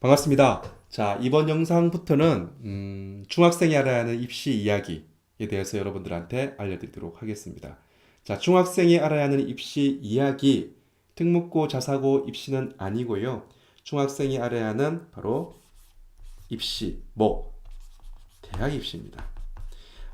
반갑습니다. 자, 이번 영상부터는 중학생이 알아야 하는 입시 이야기에 대해서 여러분들한테 알려드리도록 하겠습니다. 자, 중학생이 알아야 하는 입시 이야기, 특목고, 자사고 입시는 아니고요. 중학생이 알아야 하는 바로 입시, 대학 입시입니다.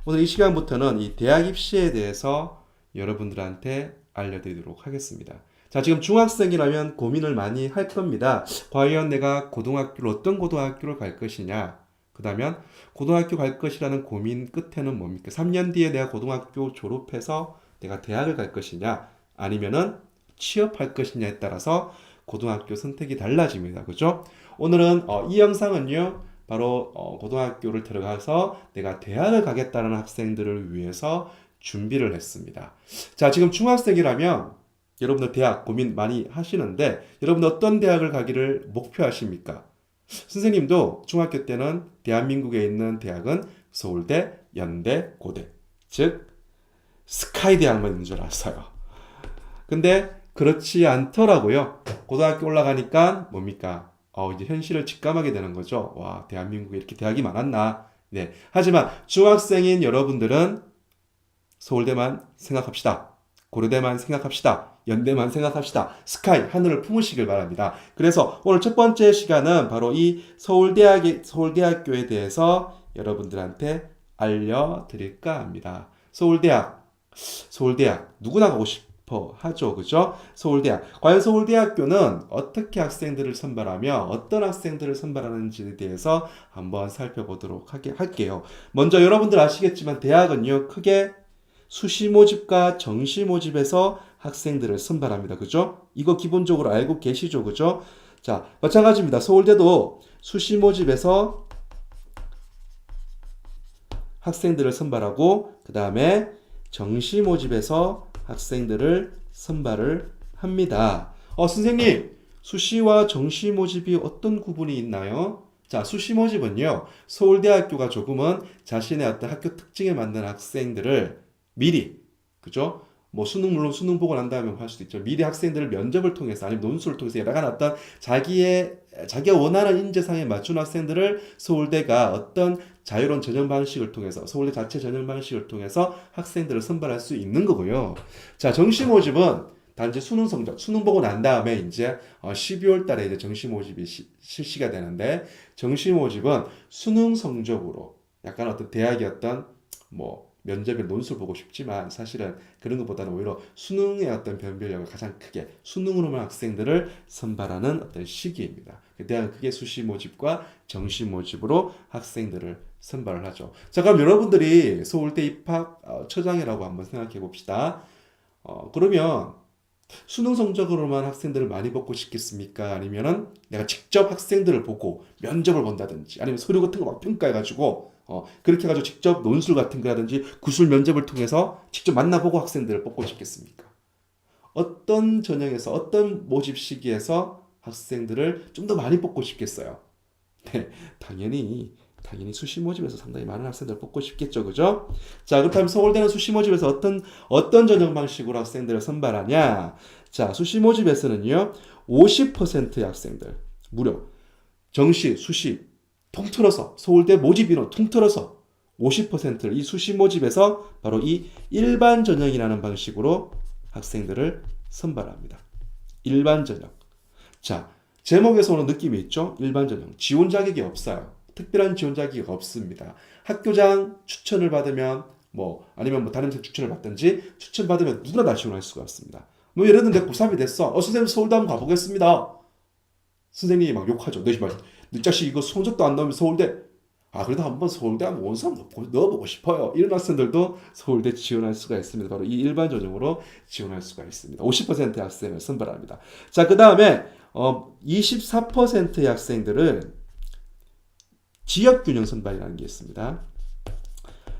오늘 이 시간부터는 이 대학 입시에 대해서 여러분들한테 알려드리도록 하겠습니다. 자, 지금 중학생이라면 고민을 많이 할 겁니다. 과연 내가 고등학교를 어떤 고등학교를 갈 것이냐? 그다음에 고등학교 갈 것이라는 고민 끝에는 뭡니까? 3년 뒤에 내가 고등학교 졸업해서 내가 대학을 갈 것이냐? 아니면은 취업할 것이냐에 따라서 고등학교 선택이 달라집니다. 그죠? 오늘은 이 영상은요. 바로 고등학교를 들어가서 내가 대학을 가겠다는 학생들을 위해서 준비를 했습니다. 자, 지금 중학생이라면 여러분들 대학 고민 많이 하시는데 여러분 어떤 대학을 가기를 목표하십니까? 선생님도 중학교 때는 대한민국에 있는 대학은 서울대, 연대, 고대, 즉 스카이 대학만 있는 줄 알았어요. 근데 그렇지 않더라고요. 고등학교 올라가니까 뭡니까? 이제 현실을 직감하게 되는 거죠. 와, 대한민국에 이렇게 대학이 많았나? 네. 하지만 중학생인 여러분들은 서울대만 생각합시다. 고려대만 생각합시다. 연대만 생각합시다. 스카이, 하늘을 품으시길 바랍니다. 그래서 오늘 첫 번째 시간은 바로 이 서울대학교에 대해서 여러분들한테 알려드릴까 합니다. 서울대학, 누구나 가고 싶어 하죠. 그죠? 서울대학. 과연 서울대학교는 어떻게 학생들을 선발하며 어떤 학생들을 선발하는지에 대해서 한번 살펴보도록 할게요. 먼저 여러분들 아시겠지만 대학은요, 크게 수시 모집과 정시 모집에서 학생들을 선발합니다. 그죠? 이거 기본적으로 알고 계시죠? 그죠? 자, 마찬가지입니다. 서울대도 수시 모집에서 학생들을 선발하고 그 다음에 정시 모집에서 학생들을 선발을 합니다. 선생님, 수시와 정시 모집이 어떤 구분이 있나요? 자, 수시 모집은요, 서울대학교가 조금은 자신의 어떤 학교 특징에 맞는 학생들을 미리, 그죠? 뭐 물론 수능 보고 난 다음에 할 수도 있죠. 미리 학생들을 면접을 통해서 아니면 논술을 통해서 여러 가지 어떤 자기가 원하는 인재상에 맞춘 학생들을 서울대가 어떤 자유로운 전형 방식을 통해서 서울대 자체 전형 방식을 통해서 학생들을 선발할 수 있는 거고요. 자, 정시 모집은 단지 수능 성적, 수능 보고 난 다음에 이제 12월 달에 이제 정시 모집이 실시가 되는데 정시 모집은 수능 성적으로 약간 어떤 대학의 어떤 면접의 논술 보고 싶지만 사실은 그런 것보다는 오히려 수능의 어떤 변별력을 가장 크게 수능으로만 학생들을 선발하는 어떤 시기입니다. 대학은 크게 수시 모집과 정시 모집으로 학생들을 선발을 하죠. 자, 그럼 여러분들이 서울대 입학 처장이라고 한번 생각해 봅시다. 그러면 수능 성적으로만 학생들을 많이 받고 싶겠습니까? 아니면은 내가 직접 학생들을 보고 면접을 본다든지 아니면 서류 같은 거 막 평가해가지고 그렇게 해가지고 직접 논술 같은 거라든지 구술 면접을 통해서 직접 만나보고 학생들을 뽑고 싶겠습니까? 어떤 전형에서 어떤 모집 시기에서 학생들을 좀 더 많이 뽑고 싶겠어요? 네, 당연히 수시 모집에서 상당히 많은 학생들을 뽑고 싶겠죠, 그죠? 자, 그렇다면 서울대는 수시 모집에서 어떤 전형 방식으로 학생들을 선발하냐? 자, 수시 모집에서는요, 50%의 학생들, 무려 정시, 수시, 통틀어서, 서울대 모집 인원 통틀어서 50%를 이 수시 모집에서 바로 이 일반 전형이라는 방식으로 학생들을 선발합니다. 일반 전형. 자, 제목에서 오는 느낌이 있죠? 일반 전형. 지원 자격이 없어요. 특별한 지원 자격이 없습니다. 학교장 추천을 받으면 아니면 다른 추천을 받든지 추천받으면 누구나 다 지원할 수가 있습니다. 예를 들면 내가 고3이 됐어. 선생님 서울대 한번 가보겠습니다. 선생님이 막 욕하죠. 너 자식 이거 성적도 안 나오면 서울대. 그래도 한번 서울대 한번 원서 넣어보고 싶어요. 이런 학생들도 서울대 지원할 수가 있습니다. 바로 이 일반 전형으로 지원할 수가 있습니다. 50%의 학생을 선발합니다. 자, 그 다음에 24%의 학생들은 지역균형 선발이라는 게 있습니다.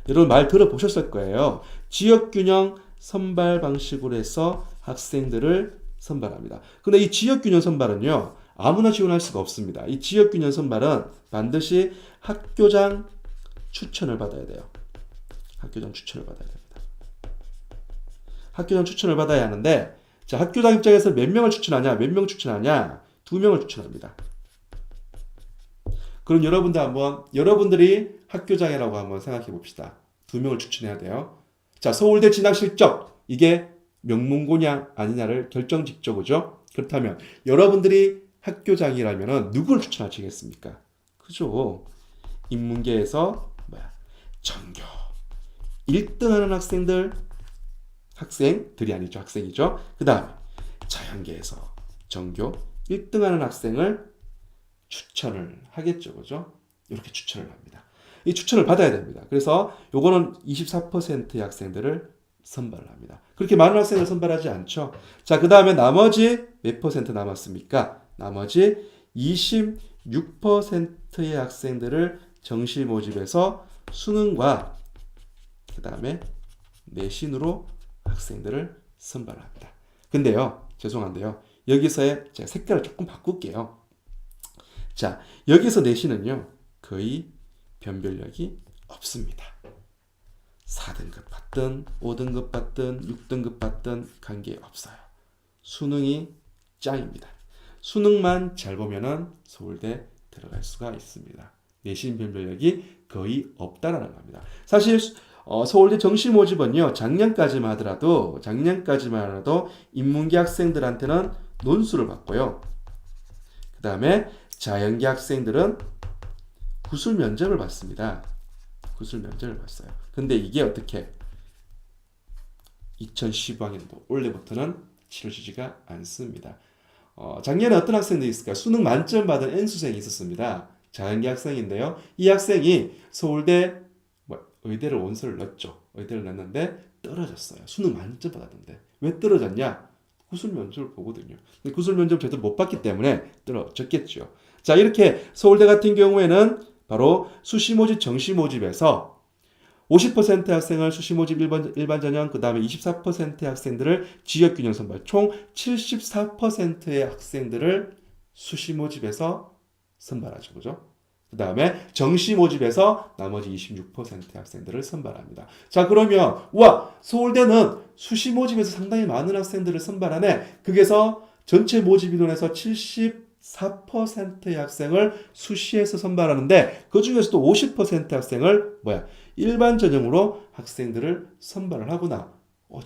여러분 말 들어보셨을 거예요. 지역균형 선발 방식으로 해서 학생들을 선발합니다. 근데 이 지역균형 선발은요, 아무나 지원할 수가 없습니다. 이 지역균형 선발은 반드시 학교장 추천을 받아야 돼요. 학교장 추천을 받아야 됩니다. 학교장 추천을 받아야 하는데, 자, 학교장 입장에서 몇 명을 추천하냐? 몇 명 추천하냐? 2명을 추천합니다. 그럼 여러분들이 학교장이라고 한번 생각해 봅시다. 2명을 추천해야 돼요. 자, 서울대 진학 실적. 이게 명문고냐 아니냐를 결정짓죠. 그죠? 그렇다면 여러분들이 학교장이라면 누구를 추천하시겠습니까? 그죠? 인문계에서 전교 1등 하는 학생들이 아니죠. 학생이죠. 그 다음에 자연계에서 전교 1등 하는 학생을 추천을 하겠죠. 그죠? 이렇게 추천을 합니다. 이 추천을 받아야 됩니다. 그래서 요거는 24%의 학생들을 선발을 합니다. 그렇게 많은 학생을 선발하지 않죠. 자, 그 다음에 나머지 몇 퍼센트 남았습니까? 나머지 26%의 학생들을 정시 모집에서 수능과 그 다음에 내신으로 학생들을 선발합니다. 근데요, 죄송한데요. 여기서의 제가 색깔을 조금 바꿀게요. 자, 여기서 내신은요, 거의 변별력이 없습니다. 4등급 받든 5등급 받든 6등급 받든 관계없어요. 수능이 짱입니다. 수능만 잘 보면은 서울대 들어갈 수가 있습니다. 내신 변별력이 거의 없다라는 겁니다. 사실 서울대 정시 모집은요, 작년까지만 하더라도 인문계 학생들한테는 논술을 받고요. 그 다음에 자연계 학생들은 구술 면접을 받습니다. 구술 면접을 봤어요. 근데 이게 어떻게 2015학년도 올해부터는 치러지지가 않습니다. 작년에 어떤 학생들이 있을까요? 수능 만점 받은 N수생이 있었습니다. 자연계 학생인데요. 이 학생이 서울대 의대를 원서를 넣었죠. 의대를 넣었는데 떨어졌어요. 수능 만점 받았는데. 왜 떨어졌냐? 구술 면접을 보거든요. 근데 구술 면접을 제대로 못 봤기 때문에 떨어졌겠죠. 자, 이렇게 서울대 같은 경우에는 바로 수시 모집, 정시 모집에서 50% 학생을 수시 모집 일반 전형, 그 다음에 24%의 학생들을 지역 균형 선발, 총 74%의 학생들을 수시 모집에서 선발하죠. 그죠? 그 다음에 정시 모집에서 나머지 26%의 학생들을 선발합니다. 자, 그러면 서울대는 수시 모집에서 상당히 많은 학생들을 선발하네. 그게서 전체 모집 인원에서 74%의 학생을 수시에서 선발하는데 그 중에서도 50% 학생을 일반 전형으로 학생들을 선발을 하구나.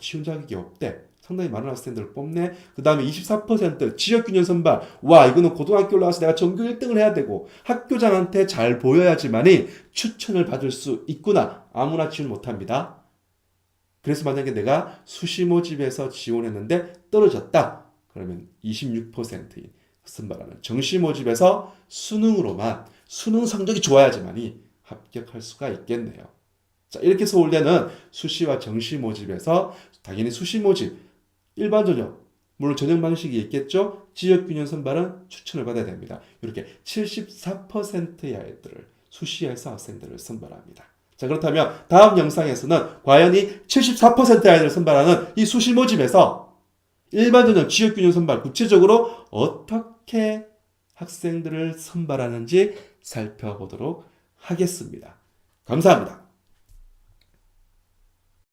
지원 자격이 없대. 상당히 많은 학생들을 뽑네. 그 다음에 24% 지역균형 선발. 이거는 고등학교 올라와서 내가 전교 1등을 해야 되고 학교장한테 잘 보여야지만이 추천을 받을 수 있구나. 아무나 지원 못합니다. 그래서 만약에 내가 수시 모집에서 지원했는데 떨어졌다. 그러면 26%인 선발하는 정시 모집에서 수능으로만 수능 성적이 좋아야지만이 합격할 수가 있겠네요. 자, 이렇게 서울대는 수시와 정시 모집에서 당연히 수시 모집, 일반 전형, 물론 전형 방식이 있겠죠. 지역균형 선발은 추천을 받아야 됩니다. 이렇게 74%의 아이들을 수시에서 학생들을 선발합니다. 자, 그렇다면 다음 영상에서는 과연 이 74%의 아이들을 선발하는 이 수시 모집에서 일반 전형, 지역균형 선발 구체적으로 어떻게 학생들을 선발하는지 살펴보도록 하겠습니다. 감사합니다.